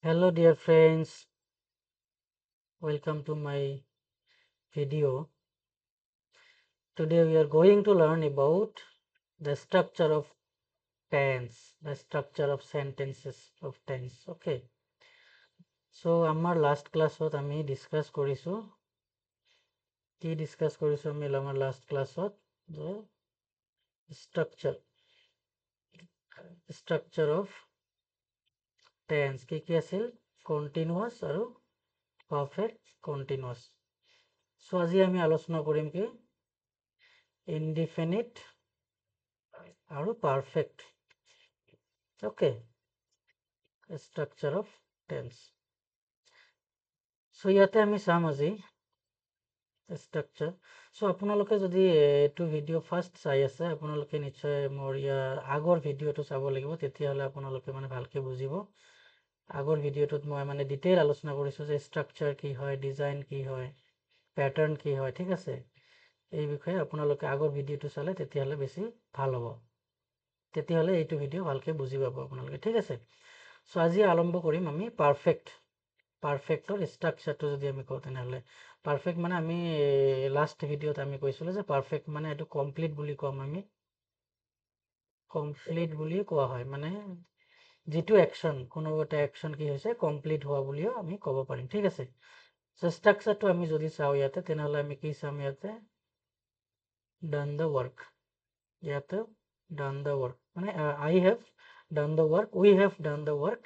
Hello dear friends, welcome to my video. Today we are going to learn about the structure of tense, the structure of sentences of tense. Okay. So আমাৰ last classত আমি discuss কৰিছো আমি আমাৰ last classত the structure of tense কি আছিল continuous আৰু perfect continuous. So আজি আমি আলোচনা কৰিম কি indefinite আৰু perfect. Okay, structure of tense. So ইয়াতে আমি চাম আজি structure. So আপোনালোকে যদি এইটো ভিডিও ফাৰ্ষ্ট চাই আছে আপোনালোকে নিশ্চয় মোৰ ইয়াৰ আগৰ ভিডিওটো চাব লাগিব তেতিয়াহ'লে আপোনালোকে মানে ভালকে বুজিব। আগৰ ভিডিওটোত মই মানে ডিটেইল আলোচনা কৰিছো যে structure কি হয়, ডিজাইন কি হয়, প্যাটাৰ্ন কি হয়, ঠিক আছে। এই বিষয়ে আপোনালোকে আগৰ ভিডিওটো চালে তেতিয়াহ'লে বেছি ভাল হ'ব। তেতিয়াহ'লে এইটো ভিডিও ভালকে বুজি পাব আপোনালোকে, ঠিক আছে। সো আজি আৰম্ভ কৰিম আমি পাৰফেক্টৰ ষ্ট্ৰাকচাৰটো যদি আমি কওঁ তেনেহ'লে পাৰফেক্ট মানে আমি লাষ্ট ভিডিওত আমি কৈছিলোঁ যে পাৰফেক্ট মানে এইটো কমপ্লিট বুলি কম আমি কমপ্লিট বুলি কোৱা হয় মানে যিটো একশ্যন কোনো এটা একশ্যন কি হৈছে কমপ্লিট হোৱা বুলিও আমি ক'ব পাৰিম, ঠিক আছে। সো ষ্ট্ৰাকচাৰটো আমি যদি চাওঁ ইয়াতে তেনেহ'লে আমি কি চাম ইয়াতে done the work ইয়াতে done the work মানে I have done the work, we have done the work.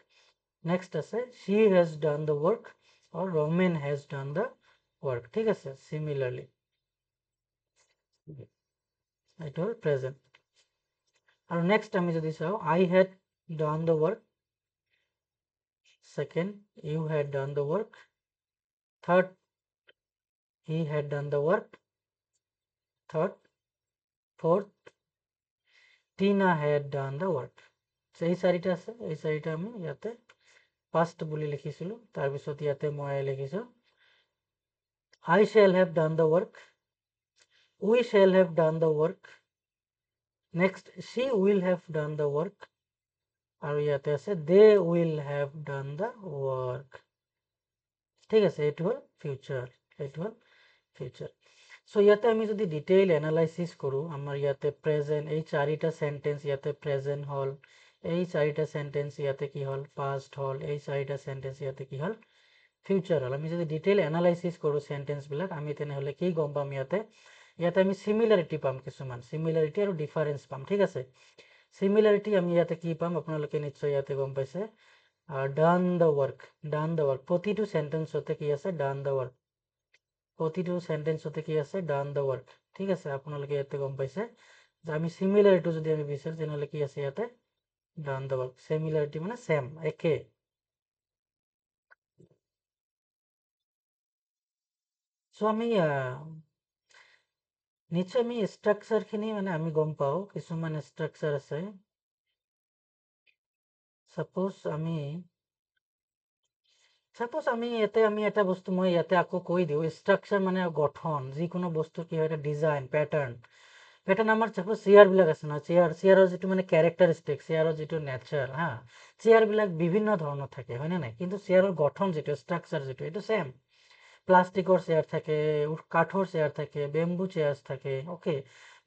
Next আছে she has done the work or Roman has done the work, ঠিক আছে। Similarly এটা হল present আৰু next আমি যদি চাওঁ I had done the work, second you had done the work, third he had done the work, third fourth Tina had done the work. So এই চাৰিটা আছে, এই চাৰিটা আমি ইয়াতে past বুলি লিখিছিলো, তাৰপিছত ইয়াতে মই লিখিছো I shall have done the work, we shall have done the work, next she will have done the work আৰু ইয়াতে আছে they will have done the work, ঠিক আছে। এইটো হল ফিউচাৰ, এইটো হল ফিউচাৰ। সো ইয়াতে আমি যদি ডিটেইল এনালাইসিস কৰো আমাৰ ইয়াতে প্ৰেজেন্ট এই চাৰিটা সেন্টেন্স ইয়াতে প্ৰেজেন্ট হল, এই চাৰিটা সেন্টেন্স ইয়াতে কি হল পাস্ট হল, এই চাৰিটা সেন্টেন্স ইয়াতে কি হল ফিউচাৰ হল। আমি যদি ডিটেইল এনালাইসিস কৰো সেন্টেন্স বিলাক আমি তেনেহলে কি গম পাম ইয়াতে আমি সিমিলাৰিটি পাম, কিছুমান সিমিলাৰিটি আৰু ডিফাৰেন্স পাম, ঠিক আছে। সিমিলাৰিটি আমি ইয়াতে কি পাম আপোনালোকে নিশ্চয় ইয়াতে গম পাইছে done the work, done the work প্ৰতিটো সেন্টেন্সতে কি আছে ডান দ্য ৱৰ্ক, প্ৰতিটো সেন্টেন্সতে কি আছে ডান দ্য ৱৰ্ক, ঠিক আছে। আপোনালোকে ইয়াতে গম পাইছে যে আমি সিমিলাৰিটি যদি আমি বিচাৰো তেনেহলে কি আছে ইয়াতে ডান দ্য ৱৰ্ক, সিমিলাৰিটি মানে সেম একে। সো আমি নিশ্চয় আমি ষ্ট্ৰাকচাৰ খিনি মানে আমি গম পাওঁ কিছুমান ষ্ট্ৰাকচাৰ আছে। সাপোজ আমি ইয়াতে আমি এটা বস্তু মই ইয়াতে আকৌ কৈ দিওঁ ষ্ট্ৰাকচাৰ মানে গঠন, যিকোনো বস্তু কি হয় এটা ডিজাইন প্যাটাৰ্ন আমাৰ সাপোজ চেয়াৰ বিলাক আছে না, চেয়াৰৰ যিটো মানে কেৰেক্টাৰিষ্টিক, চেয়াৰৰ যিটো নেচাৰ চেয়াৰ বিলাক বিভিন্ন ধৰণৰ থাকে হয় নে নাই, কিন্তু চেয়াৰৰ গঠন যিটো ষ্ট্ৰাকচাৰ যিটো এইটো সেম। প্লাষ্টিকৰ চেয়াৰ থাকে, কাঠৰ চেয়াৰ থাকে, বেম্বু চেয়াৰ থাকে, ওকে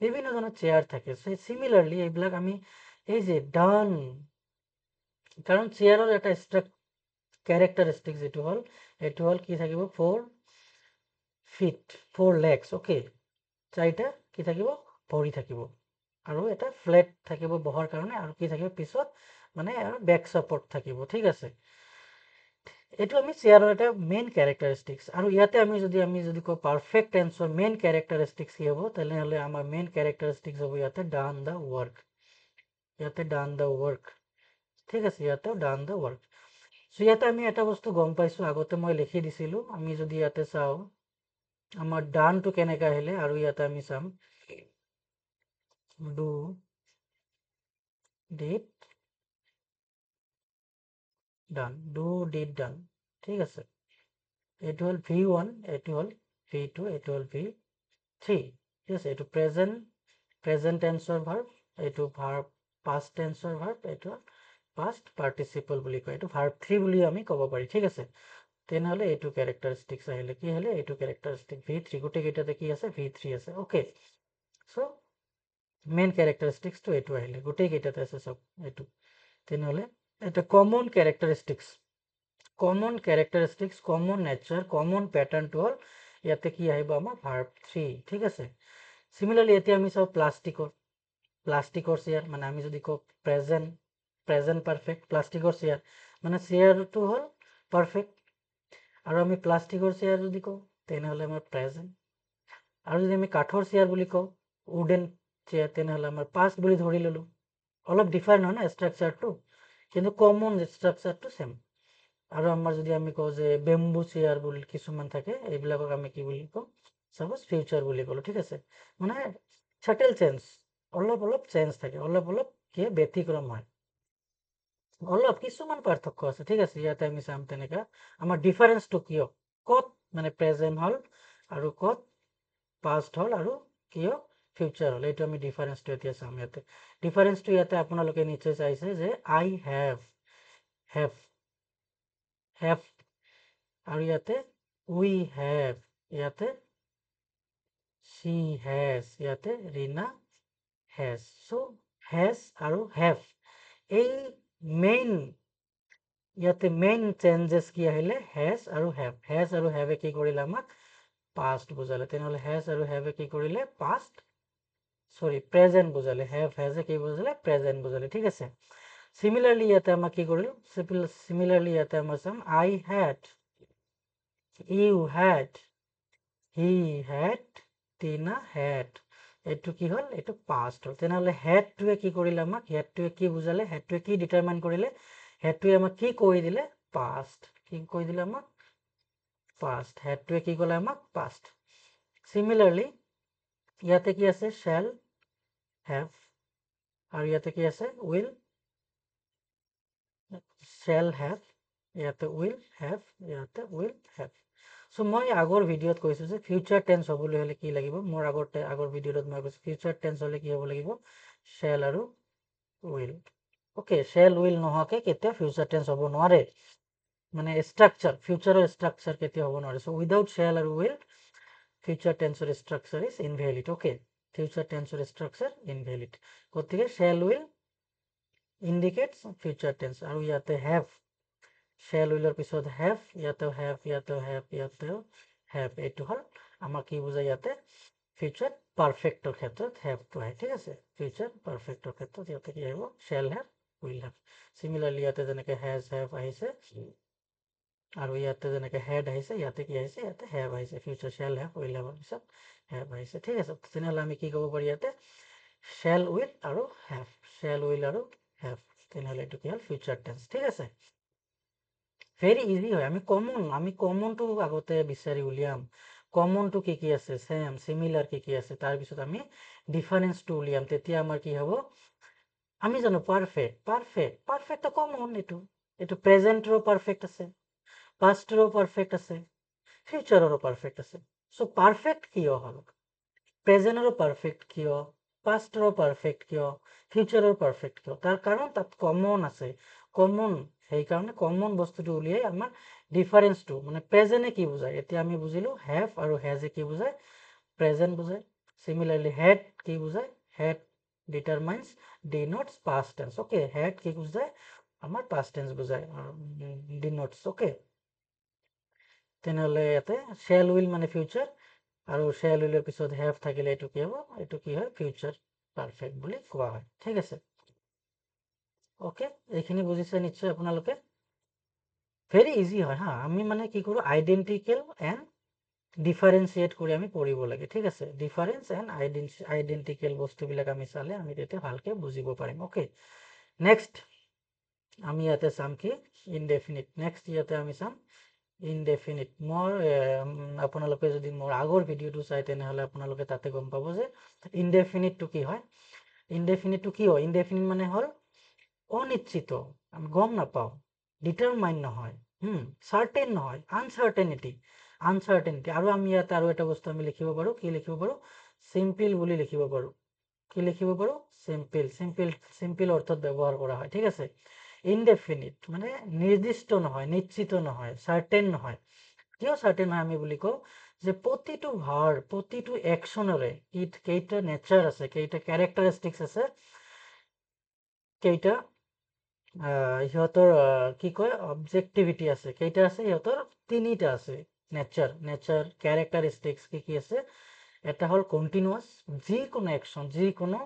বিভিন্ন ধৰণৰ চেয়াৰ থাকে। সিমিলাৰলি এইবিলাক আমি এই যে ডান, কাৰণ চেয়াৰৰ এটা কেৰেক্টাৰিষ্টিক যিটো হল এইটো হল কি থাকিব 4 feet 4 legs, ওকে চাৰিটা কি থাকিব ভৰি থাকিব আৰু এটা ফ্লেট থাকিব বহাৰ কাৰণে আৰু কি থাকিব পিছত মানে বেক সাপোৰ্ট থাকিব, ঠিক আছে। এইটো আমি চেয়াৰৰ এটা মেইন কেৰেক্টাৰিষ্টিক্স। আৰু ইয়াতে আমি যদি কওঁ পাৰফেক্ট টেন্সৰ মেইন কেৰেক্টাৰিষ্টিক্স কি হ'ব তেনেহ'লে আমাৰ মেইন কেৰেক্টাৰিষ্টিক্স হ'ব ইয়াতে ডান দ্য ৱৰ্ক, ইয়াতে ডান দ্য ৱৰ্ক, ঠিক আছে, ইয়াতে ডান দ্য ৱৰ্ক। সো ইয়াতে আমি এটা বস্তু গম পাইছো আগতে মই লিখি দিছিলো, আমি যদি ইয়াতে চাওঁ আমাৰ ডানটো কেনেকৈ আহিলে আৰু ইয়াতে আমি চাম do did done, do did done, ঠিক আছে। এইটো হল V1, এইটো হল V2, এইটো হল V3, ঠিক আছে। এইটো প্ৰেজেন্ট টেন্সৰ ভাৰ্ব, এইটো ভাৰ্ব পাষ্ট টেন্সৰ ভাৰ্ব, এইটো পাষ্ট পাৰ্টিচিপল বুলি কয়, এইটো ভাৰ্ব 3 বুলি আমি ক'ব পাৰি, ঠিক আছে। তেনেহ'লে এইটো কেৰেক্টাৰিষ্টিক্স আহিলে কি হ'লে এইটো কেৰেক্টাৰিষ্টিক V3 গোটেইকেইটাতে কি আছে V3 আছে অ'কে। চ' মেইন কেৰেক্টাৰিষ্টিক্সটো এইটো আহিলে গোটেইকেইটাতে আছে চব এইটো। তেনেহ'লে এটা common characteristics common nature common পেটাৰ্ণটো হ'ল ইয়াতে কি আহিব আমাৰ ভাৰ্ব 3, ঠিক আছে। সিমিলাৰলি এতিয়া আমি চাওঁ প্লাষ্টিকৰ চেয়াৰ, মানে আমি যদি কওঁ প্ৰেজেণ্ট পাৰফেক্ট, প্লাষ্টিকৰ চেয়াৰ মানে চেয়াৰটো হ'ল পাৰফেক্ট, আৰু আমি প্লাষ্টিকৰ চেয়াৰ যদি কওঁ তেনেহ'লে আমাৰ প্ৰেজেণ্ট, আৰু যদি আমি কাঠৰ চেয়াৰ বুলি কওঁ উডেন চেয়াৰ তেনেহ'লে আমাৰ পাষ্ট বুলি ধৰি ল'লোঁ। অলপ ডিফাৰেণ্ট হয় না ষ্ট্ৰাকচাৰটো, কিন্তু কমন ষ্ট্ৰাকচাৰটো ছেম। আৰু আমাৰ যদি আমি কওঁ যে বেম্বু চেয়াৰ বুলি কিছুমান থাকে, এইবিলাকক আমি কি বুলি কওঁ সাপোজ ফিউচাৰ বুলি ক'লোঁ, ঠিক আছে। মানে ছাটেল চেঞ্জ, অলপ চেঞ্জ থাকে, অলপ কি ব্যতিক্ৰম হয়, অলপ কিছুমান পাৰ্থক্য আছে, ঠিক আছে। ইয়াতে আমি চাম তেনেকা আমাৰ ডিফাৰেঞ্চটো কিয় ক'ত মানে প্ৰেজেণ্ট হ'ল আৰু ক'ত পাষ্ট হ'ল আৰু কিয় ফিউচাৰ হ'ল, এইটো আমি ডিফাৰেঞ্চটো এতিয়া চাম। ইয়াতে ডিফাৰেঞ্চটো ইয়াতে আপোনালোকে নিশ্চয় চাইছে যে আই হেভ আৰু ইয়াতে উই হেভ, ইয়াতে she has, ইয়াতে ৰীনা has। চ' has আৰু have এই ইয়াতে মেইন চেঞ্জেছ কি আহিলে has আৰু have কি কৰিলে আমাক পাষ্ট বুজালে। তেনেহ'লে has আৰু have কি কৰিলে প্ৰেজেণ্ট বুজালে, has কি বুজালে প্ৰেজেণ্ট বুজালে, ঠিক আছে। সিমিলাৰলি ইয়াতে আমাক কি কৰিলোঁ সিমিলাৰলি ইয়াতে আমাৰ চাম I had, you had, he had, Tina had, এইটো কি হ'ল এইটো পাষ্ট হ'ল। তেনেহ'লে হেডটোৱে কি কৰিলে আমাক হেডটোৱে কি বুজালে হেডটোৱে কি ডিটাৰমাইন কৰিলে হেডটোৱে আমাক কি কৈ দিলে পাষ্ট, কি কৈ দিলে আমাক পাষ্ট, হেডটোৱে কি ক'লে আমাক পাষ্ট। সিমিলাৰলি ইয়াতে কি আছে শ্যাল হেভ, আৰু ইয়াতে কি আছে উইল শ্যাল হেভ, ইয়াতে উইল হেভ, ইয়াতে উইল হেভ। চ' মই আগৰ ভিডিঅ'ত কৈছোঁ যে ফিউচাৰ টেন্স হ'বলৈ হ'লে কি লাগিব, মোৰ আগৰ ভিডিঅ'ত মই কৈছোঁ ফিউচাৰ টেন্স হ'লে কি হ'ব লাগিব শ্যাল আৰু উইল, অ'কে। শ্যাল উইল নোহোৱাকৈ কেতিয়াও ফিউচাৰ টেন্স হ'ব নোৱাৰে, মানে ষ্ট্ৰাকচাৰ ফিউচাৰৰ ষ্ট্ৰাকচাৰ কেতিয়াও হ'ব নোৱাৰে। চ' উইদাউট শ্যাল আৰু will future tense structure is invalid, okay. Future tense structure invalid, গতিকে shall will indicates future tense, আৰু ইয়াতে হেভ শ্যাল উইলৰ পিছত হেভ, ইয়াতেও হেভ, ইয়াতেও হেভ, ইয়াতেও হেভ, এইটো হ'ল আমাক কি বুজায় ইয়াতে ফিউচাৰ পাৰফেক্টৰ ক্ষেত্ৰত হেভটো আহে, ঠিক আছে। ফিউচাৰ পাৰফেক্টৰ ক্ষেত্ৰত ইয়াতে কি আহিব শ্যাল হেভ উইল হেভ। সিমিলাৰলি ইয়াতে যেনেকে হেজ হেভ আহিছে আৰু ইয়াতে যেনেকে হেড আহিছে ইয়াতে কি আহিছে ইয়াতে হেভ আহিছে, ফিউচাৰ শ্যাল হেভ উইল হেভৰ পিছত হেভ আহিছে, ঠিক আছে। তেনেহ'লে আমি কি ক'ব পাৰি ইয়াতে শ্যাল উইল আৰু হেভ, শ্যাল উইল আৰু হেভ, তেনেহ'লে এইটো কি হ'ল ফিউচাৰ টেন্স, ঠিক আছে। ভেৰি ইজি হয়, আমি কমনটো আগতে বিচাৰি উলিয়াম, কমনটো কি আছে ছেম চিমিলাৰ কি আছে, তাৰপিছত আমি ডিফাৰেঞ্চটো উলিয়াম, তেতিয়া আমাৰ কি হ'ব আমি জানো পাৰফেক্ট কমন, এইটো প্ৰেজেণ্টৰো পাৰফেক্ট আছে, পাষ্টৰো পাৰফেক্ট আছে, ফিউচাৰৰো পাৰফেক্ট আছে। চ' পাৰফেক্ট কিয় হ'ল, প্ৰেজেণ্টৰো পাৰফেক্ট কিয়, পাষ্টৰো পাৰফেক্ট কিয়, ফিউচাৰৰ পাৰফেক্ট কিয়, তাৰ কাৰণ তাত কমন আছে, কমন সেইকাৰণে কমন বস্তুটো উলিয়াই আমাৰ ডিফাৰেঞ্চটো মানে প্ৰেজেণ্টে কি বুজায়, এতিয়া আমি বুজিলোঁ হেভ আৰু হেজে কি বুজায় প্ৰেজেণ্ট বুজায়। সিমিলাৰলি হেড কি বুজায়, had determines denotes past tense, okay. Had কি বুজায় আমাৰ পাষ্ট টেন্স বুজায় ডিনোটছ, অ'কে। তেনেহ'লে ইয়াতে শ্যাল উইল মানে ফিউচাৰ, আৰু শ্যাল উইলৰ পিছত হেভ থাকিলে এইটো কি হ'ব এইটো কি হয় ফিউচাৰ পাৰফেক্ট বুলি কোৱা হয়, ঠিক আছে। অ'কে, এইখিনি বুজিছে নিশ্চয় আপোনালোকে, ভেৰি ইজি হয় হা। আমি মানে কি কৰোঁ আইডেণ্টিকেল এণ্ড ডিফাৰেঞ্চিয়েট কৰি আমি পঢ়িব লাগে, ঠিক আছে। ডিফাৰেঞ্চ এণ্ড আইডেণ্টিকেল বস্তুবিলাক আমি চালে আমি তেতিয়া ভালকৈ বুজিব পাৰিম, অ'কে। নেক্সট আমি ইয়াতে চাম কি ইনডেফিনিট, নেক্সট ইয়াতে আমি চাম ইনডেফিনিট। আপোনালোকে যদি মোৰ আগৰ ভিডিঅ'টো চাই তেনেহ'লে আপোনালোকে তাতে গম পাব যে ইনডেফিনিটটো কি হয়। ইনডেফিনিটটো কি হয়, ইনডেফিনিট মানে হ'ল অনিশ্চিত, আমি গম নাপাওঁ, ডিটাৰমাইন নহয়, চাৰ্টেইন নহয়, আনচাৰ্টেনিটি। আৰু আমি ইয়াতে আৰু এটা বস্তু আমি লিখিব পাৰোঁ, কি লিখিব পাৰোঁ চিম্পল বুলি লিখিব পাৰোঁ, কি লিখিব পাৰোঁ চিম্পল অৰ্থত ব্যৱহাৰ কৰা হয়, ঠিক আছে। ইনডেফিনিট মানে নিৰ্দিষ্ট নহয়, নিশ্চিত নহয়, চাৰ্টেন নহয়। কিয় চাৰ্টেন নহয় আমি বুলি কওঁ যে প্ৰতিটো ভাৰ্ব, প্ৰতিটো একশ্যনৰে কেইটা নেচাৰ আছে, কেইটা কেৰেক্টাৰিষ্টিক্স আছে, কেইটা সিহঁতৰ কি কয় অবজেক্টিভিটি আছে, কেইটা আছে সিহঁতৰ তিনিটা আছে নেচাৰ কেৰেক্টাৰিষ্টিক্স কি আছে। এটা হ'ল কণ্টিনিউৱাছ, যিকোনো একশ্যন যিকোনো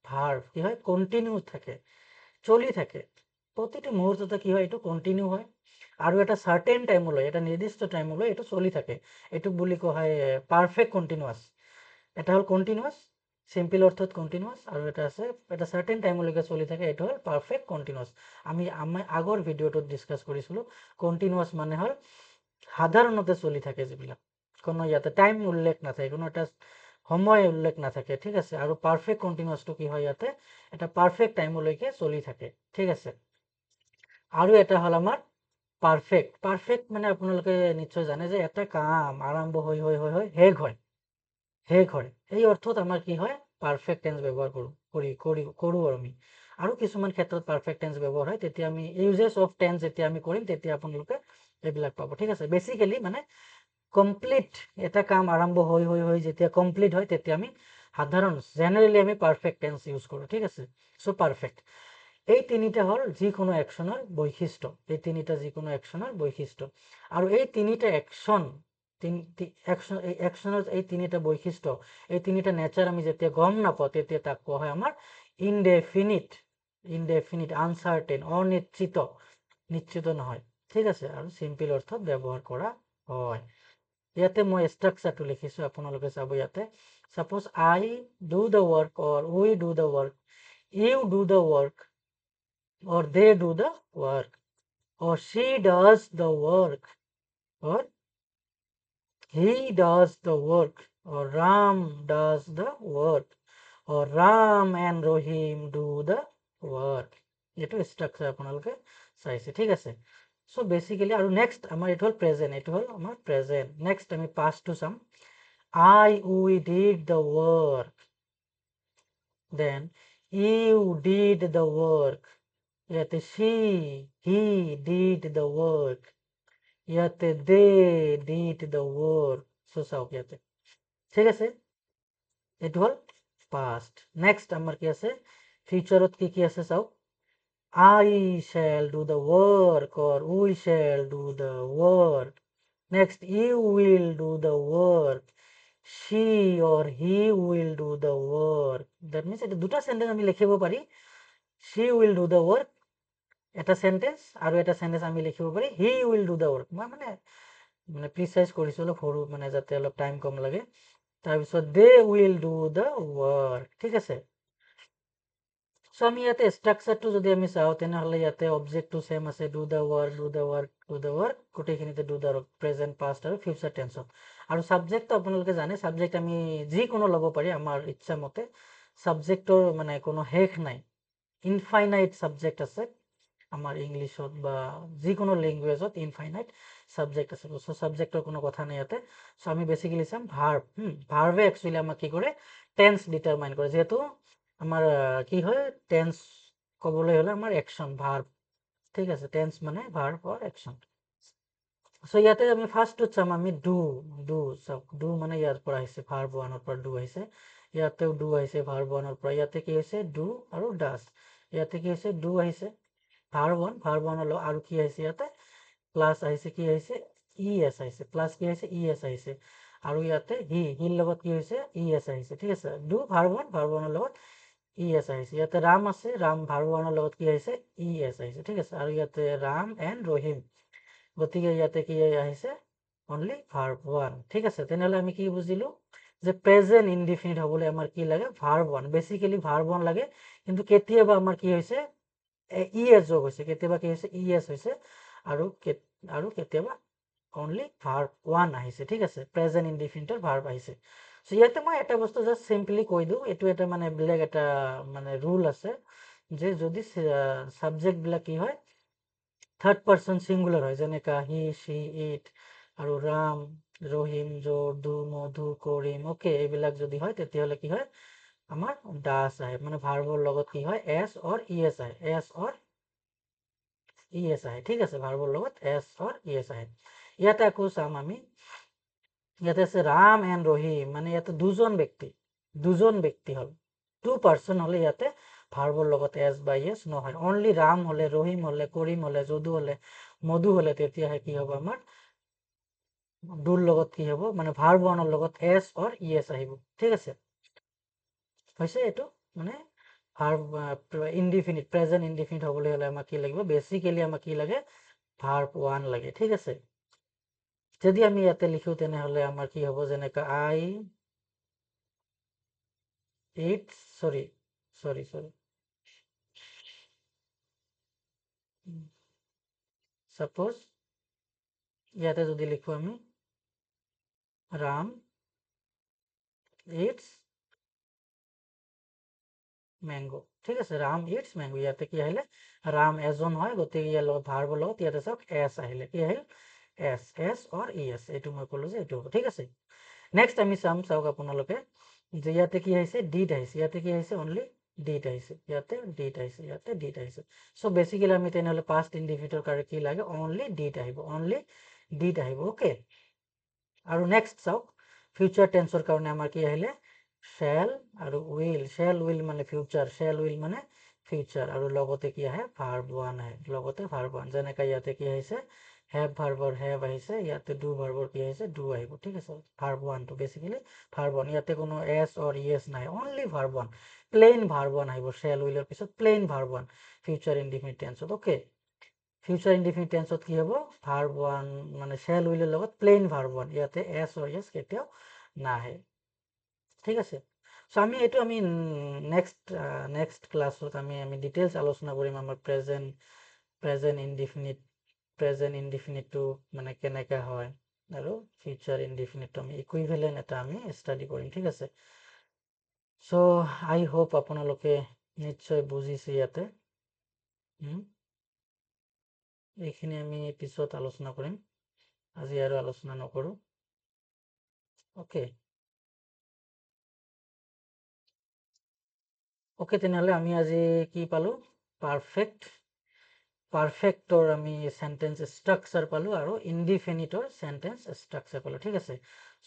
ভাৰ্ব কি হয় কণ্টিনিউ থাকে, চলি থাকে, প্ৰতিটো মুহূৰ্ততে কি হয় এইটো কণ্টিনিউ হয়। আৰু এটা চাৰ্টেন টাইমলৈ, এটা নিৰ্দিষ্ট টাইমলৈ এইটো চলি থাকে, এইটোক বুলি কোৱা হয় পাৰফেক্ট কণ্টিনিউৱাছ। এটা হ'ল কণ্টিনিউৱাছ, চিম্পল অৰ্থত কণ্টিনিউৱাছ, আৰু এটা আছে এটা চাৰ্টেন টাইমলৈকে চলি থাকে, এইটো হ'ল পাৰফেক্ট কণ্টিনিউৱাছ। আমি আগৰ ভিডিঅ'টোত ডিছকাছ কৰিছিলোঁ কণ্টিনিউৱাছ মানে হ'ল সাধাৰণতে চলি থাকে যিবিলাক, কোনো ইয়াতে টাইম উল্লেখ নাথাকে, কোনো এটা সময় উল্লেখ নাথাকে, ঠিক আছে। আৰু পাৰফেক্ট কণ্টিনিউৱাছটো কি হয় ইয়াতে এটা পাৰফেক্ট টাইমলৈকে চলি থাকে, ঠিক আছে। আৰু এটা হ'ল আমাৰ পাৰফেক্ট মানে আপোনালোকে নিশ্চয় জানে যে এটা কাম আৰম্ভ হৈ শেষ হয়, এই অৰ্থত আমাৰ কি হয় পাৰফেক্ট টেন্স ব্যৱহাৰ কৰোঁ আমি। আৰু কিছুমান ক্ষেত্ৰত পাৰফেক্ট টেন্স ব্যৱহাৰ হয়, তেতিয়া আমি ইউজেছ অফ টেন্স যেতিয়া আমি কৰিম তেতিয়া আপোনালোকে এইবিলাক পাব, ঠিক আছে। বেচিকেলি মানে কমপ্লিট এটা কাম আৰম্ভ হৈ যেতিয়া কমপ্লিট হয় তেতিয়া আমি জেনেৰেলি আমি পাৰফেক্ট টেন্স ইউজ কৰোঁ, ঠিক আছে। চ' পাৰফেক্ট এই তিনিটা হ'ল যিকোনো একশ্যনৰ বৈশিষ্ট্য, এই তিনিটা যিকোনো একশ্যনৰ বৈশিষ্ট্য। আৰু এই তিনিটা একশ্যনৰ এই তিনিটা বৈশিষ্ট্য, এই তিনিটা নেচাৰ আমি যেতিয়া গম নাপাওঁ তেতিয়া তাক কোৱা হয় আমাৰ ইনডেফিনিট, আনচাৰ্টেন, অনিশ্চিত, নিশ্চিত নহয়, ঠিক আছে। আৰু চিম্পল অৰ্থত ব্যৱহাৰ কৰা হয়। ইয়াতে মই ষ্ট্ৰাকচাৰটো লিখিছোঁ, আপোনালোকে চাব ইয়াতে। Suppose I do the work or we do the work, you do the work or they do the work, or she does the work, or he does the work, or Ram does the work, or Ram and Rohim do the work. এইটো structure আপোনালোকে চাইছে, ঠিক আছে। চ' basically আৰু next আমাৰ এইটো হ'ল present, এইটো হ'ল আমাৰ প্ৰেজেণ্ট। নেক্সট আমি পাষ্টটো চাম। I we did the work, then you did the work, ইয়াতে he did the work, ইয়াতে they did the work. So চাওক ইয়াতে, ঠিক আছে, এইটো হ'ল past. নেক্সট আমাৰ কি আছে ফিউচাৰত কি আছে চাওক। I shall do the work or we shall do the work. Next, you will do the work, she or he will do the work. That means এটা দুটা সেন্টেন্স আমি লিখিব পাৰি, she will do the work এটা sentence, আৰু এটা sentence আমি লিখিব পাৰি he will do the work। মই মানে প্ৰিচাইজ কৰিছোঁ অলপ সৰু, মানে যাতে অলপ টাইম কম লাগে। তাৰপিছত they will do the work, ঠিক আছে। চ' আমি ইয়াতে ষ্ট্ৰাকচাৰটো যদি আমি চাওঁ তেনেহ'লে ইয়াতে অবজেক্টটো ছেম আছে, ডু দ্য ৱৰ্ক, গোটেইখিনিতে do the work, present, past আৰু ফিউচাৰ টেন্সত। আৰু ছাবজেক্টটো আপোনালোকে জানে, ছাবজেক্ট আমি যিকোনো ল'ব পাৰি আমাৰ ইচ্ছা মতে, ছাবজেক্টৰ মানে কোনো শেষ নাই, ইনফাইনাইট ছাবজেক্ট আছে আমাৰ ইংলিছত বা যিকোনো লেংগুৱেজত ইনফাইনাইট ছাবজেক্ট আছে। চ' ছাবজেক্টৰ কোনো কথা নাই ইয়াতে। চ' আমি বেচিকেলি চাম ভাৰ্বে একচুৱেলি আমাক কি কৰে টেন্স ডিটাৰমাইন কৰে, যিহেতু আমাৰ কি হয় টেন্স ক'বলৈ হ'লে আমাৰ একশ্যন ভাৰ্ব, ঠিক আছে। টেন্স মানে ভাৰ্ব অৰ একশ্যন। চ' ইয়াতে আমি ফাৰ্ষ্টটোত চাম আমি ডু চাওক, ডু মানে ইয়াৰ পৰা আহিছে, ভাৰ্ব ওৱানৰ পৰা ডু আহিছে, ইয়াতেও ডু আহিছে ভাৰ্ব ওৱানৰ পৰা। ইয়াতে কি হৈছে ডু আৰু ডাজ, ইয়াতে কি হৈছে ডু আহিছে ভাৰ্ব ওৱানৰ লগত, আৰু কি আহিছে ইয়াতে প্লাছ আহিছে, কি আহিছে ই এছ আহিছে, প্লাছ কি আহিছে ই এছ আহিছে, আৰু ইয়াতে হিৰ লগত কি হৈছে ই এছ আহিছে, ঠিক আছে। ডু ভাৰ্ব ওৱানৰ লগত ই এছ আহিছে। ইয়াতে ৰাম আছে, ৰাম ভাৰ্ব ওৱানৰ লগত কি আহিছে ই এছ আহিছে, ঠিক আছে। আৰু ইয়াতে ৰাম এণ্ড ৰহিম, গতিকে ইয়াতে কি আহিছে অনলি ভাৰ্ব ওৱান, ঠিক আছে। তেনেহ'লে আমি কি বুজিলো যে প্ৰেজেণ্ট ইনডিফিনিট হ'বলৈ আমাৰ কি লাগে verb one, basically verb one লাগে, কিন্তু কেতিয়াবা আমাৰ কি হৈছে ই এছ যোগ হৈছে, কেতিয়াবা কি হৈছে ই এছ হৈছে, আৰু কেতিয়াবা অনলি ভাৰ্ব ওৱান আহিছে, ঠিক আছে। প্ৰেজেণ্ট ইনডিফিনিটৰ ভাৰ্ব আহিছে। চ' ইয়াতে মই এটা বস্তু জাষ্ট চিম্পলি কৈ দিওঁ, এইটো এটা মানে বেলেগ এটা মানে ৰুল আছে যে যদি ছাবজেক্টবিলাক কি হয় থাৰ্ড পাৰ্চন ছিংগুলাৰ হয়, যেনেকা হি চি ইট আৰু ৰাম ৰহিম যদু মধু কৰিম, অ'কে, এইবিলাক যদি হয় তেতিয়াহ'লে কি হয় আমাৰ ডাছ আহে, মানে ভাৰ্বৰ লগত কি হয় এছ অৰ ই এছ আহে, এছ অৰ ইএছ আহে, ঠিক আছে, ভাৰ্বৰ লগত এছ অৰ ইএছ আহে। ইয়াতে আকৌ চাম আমি, ইয়াতে আছে ৰাম এণ্ড ৰহিম, মানে ইয়াতে দুজন ব্যক্তি হ'ল, টু পাৰ্চন হ'লে ইয়াতে ভাৰ্বৰ লগত এছ বা ইএছ নহয়। অনলি ৰাম হ'লে, ৰহিম হ'লে, কৰিম হ'লে, যদু হ'লে, মধু হ'লে তেতিয়াহে কি হ'ব আমাৰ ডুৰ লগত কি হ'ব, মানে ভাৰ্ব ওৱানৰ লগত এছ অৰ ইএছ আহিব, ঠিক আছে। হৈছে এইটো মানে ভাৰ্ব ইনডিফিনিট, প্ৰেজেণ্ট ইনডিফিনিট হ'বলৈ হ'লে আমাক কি লাগিব, বেচিকেলি আমাক কি লাগে, ভাৰ্ব ওৱান লাগে, ঠিক আছে। যদি আমি ইয়াতে লিখো তেনেহ'লে আমাৰ কি হ'ব, যেনেকৈ আই ইট, সৰি সাপোজ ইয়াতে যদি লিখো আমি ৰাম ইটস ম্যাঙ্গো, ঠিক আছে, ৰাম ইটস ম্যাঙ্গো। ইয়াতে কি আহিলে, ৰাম এজন হয়, গতিকে ইয়াৰ লগত ভাৰ্বৰ লগত ইয়াতে চাওক এছ আহিলে, কি আহিল, এছ অৰ ইএছ, এইটো মই ক'লো যে এইটো হ'ব, ঠিক আছে। নেক্সট আমি চাম, চাওক আপোনালোকে যে ইয়াতে কি আহিছে, ডিড আহিছে, ইয়াতে কি আহিছে, অনলি ডিড আহিছে, ইয়াতে ডিড আহিছে, ইয়াতে ডিড আহিছে। চ' বেচিকেলি আমি তেনেহ'লে পাষ্ট ইনডিফিনিটৰ কাৰণে কি লাগে, অনলি ডিড আহিব, অনলি ডিড আহিব, অ'কে। আৰু নেক্সট চাওক, ফিউচাৰ টেন্সৰ কাৰণে আমাৰ কি আহিলে, শ্বেল আৰু উইল। শ্বেল উইল মানে ফিউচাৰ, শ্বেল উইল মানে ফিউচাৰ, আৰু লগতে কি আহে, ভাৰ্ব ওৱান আহে, লগতে ভাৰ্ব ওৱান। যেনেকৈ ইয়াতে কি আহিছে, হেভ ভাৰ্বৰ হেভ আহিছে, ইয়াতে ডু ভাৰ্বৰ কি আহিছে, ডু আহিব, ঠিক আছে, ভাৰ্ব ওৱানটো বেচিকেলি ভাৰ্ব ওৱান, ইয়াতে কোনো এছ অৰ ইএছ নাই, only verb one, plain verb one আহিব, শ্বেল উইলৰ পিছত plain verb one future indefinite টেন্সত, অ'কে। ফিউচাৰ ইনডিফিনিট টেন্সত কি হ'ব, ভাৰ্ব ওৱান মানে শ্বেল উইলৰ লগত প্লেইন ভাৰ্ব ওৱান, ইয়াতে এছ অৰ ইএছ কেতিয়াও নাহে, ঠিক আছে। চ' আমি এইটো আমি নেক্সট ক্লাছত আমি ডিটেইলছ আলোচনা কৰিম, আমাৰ প্ৰেজেণ্ট ইনডিফিনিটটো মানে কেনেকৈ হয়, আৰু ফিউচাৰ ইনডিফিনিটটো আমি ইকুইভেলেণ্ট এটা আমি ষ্টাডি কৰিম, ঠিক আছে। চ' আই হোপ আপোনালোকে নিশ্চয় বুজিছে ইয়াতে, এইখিনি আমি পিছত আলোচনা কৰিম, আজি আৰু আলোচনা নকৰোঁ, অ'কে। অ'কে, তেনেহ'লে আমি আজি কি পালোঁ, পাৰফেক্টৰ আমি চেণ্টেন্স ষ্ট্ৰাকচাৰ পালোঁ, আৰু ইনডিফিনিটৰ চেণ্টেন্স ষ্ট্ৰাকচাৰ পালোঁ, ঠিক আছে।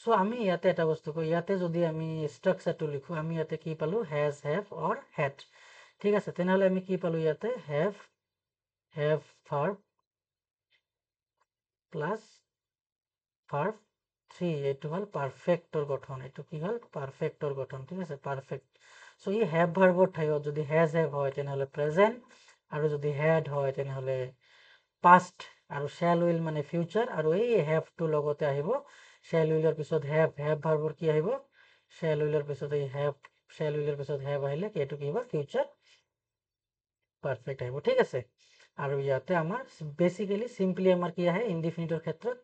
চ' আমি ইয়াতে এটা বস্তু কওঁ, ইয়াতে যদি আমি ষ্ট্ৰাকচাৰটো লিখোঁ, আমি ইয়াতে কি পালোঁ, হেজ, হেভ অৰ হেড, ঠিক আছে। তেনেহ'লে আমি কি পালোঁ, ইয়াতে have verb plus verb three, এইটো হ'ল পাৰফেক্টৰ গঠন, এইটো কি হ'ল, পাৰফেক্টৰ গঠন, ঠিক আছে, পাৰফেক্ট। চ' ই হেভ ভাৰ্বৰ ঠাইত যদি হেজ হেভ হয় তেনেহ'লে প্ৰেজেণ্ট, আৰু যদি হেড হয় তেনেহ'লে পাষ্ট, আৰু শ্বেল উইল মানে ফিউচাৰ, আৰু এই হেভটো লগতে আহিব, শ্বেল উইলৰ পিছত হেভ ভাৰ্বৰ কি আহিব, শ্বেল উইলৰ পিছত এই শ্বেল উইলৰ পিছত হেভ আহিলে এইটো কি হ'ব, ফিউচাৰ পাৰফেক্ট আহিব, ঠিক আছে। আৰু ইয়াতে আমাৰ বেচিকেলি চিম্পলি আমাৰ কি আহে, ইনডিফিনিটৰ ক্ষেত্ৰত